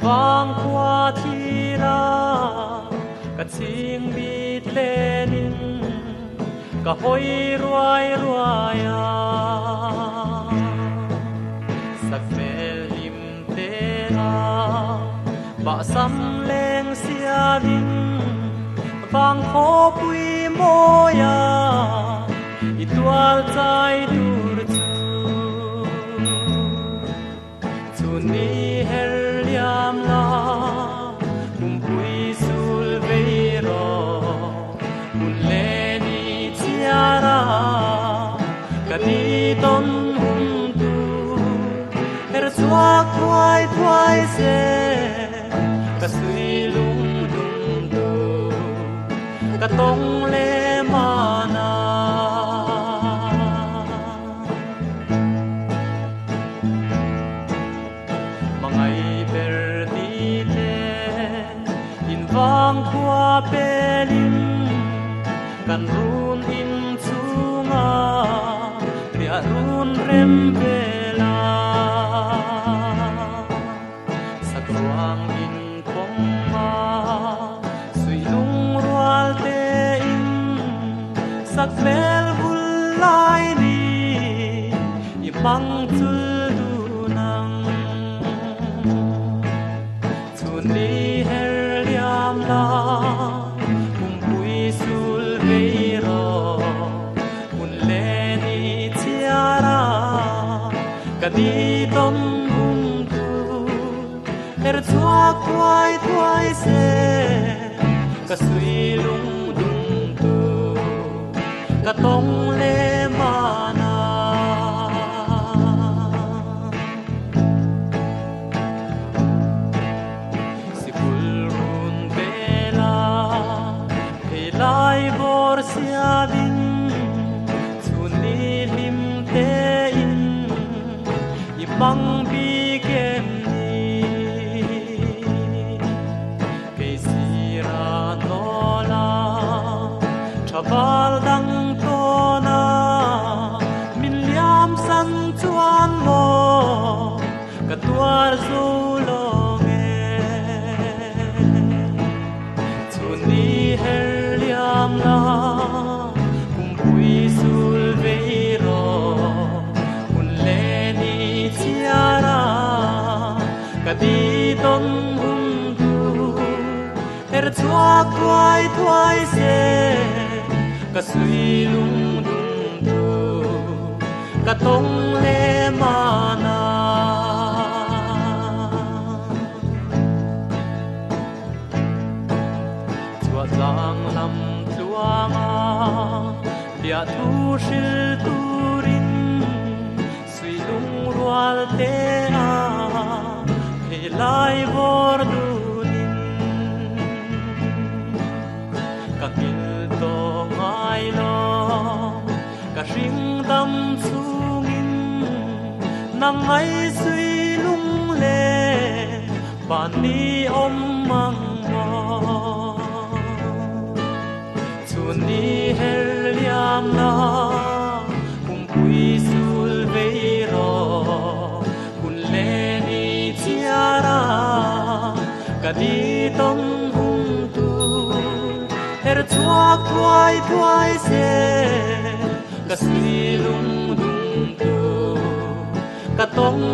vang qua thi ra cả tiếng bít lên cả hoi ruai ruai sắc mê lim tê ba sam leng sia din vang khó bùi moya itual chai dur chu ni her liam na kumpui sul veiro mun le ni tiara kani ton hum tu her chuak thuai thuai se ka sui lung lung tu ka tong le mana vang qua pelin kan run in chunga ria run rem vela sakruang in pomma sui lung rual te in sak mel bul lai ni i mang chul du nang chun ni la kumpui sul veiro kun le ni tiara kadi ton hum tu her chuak thuai thuai se ka sui lung dung tu ka tong le mana lai bor sia din chun ni lim te in i bang bi kem ni ke sira no la chabal dang to na min liam san chuan mo ka tuar zu lo nge chun ni her na kumpui sul veiro kun le ni tiara kadi ton hum tu her chuak thuai thuai se ka sui lung dung tu ka tong le mana lang lam tuanga dia tu shil turin sui lung rual te a he lai vor du din ka kil to ngai lo ka ring dam chungin nang ai sui lung le ban ni om mang mo ni her liam na kumpui sul veiro kun le ni tiara kadi ton hum tu her chuak thuai thuai se ka sui lung dung tu ka tong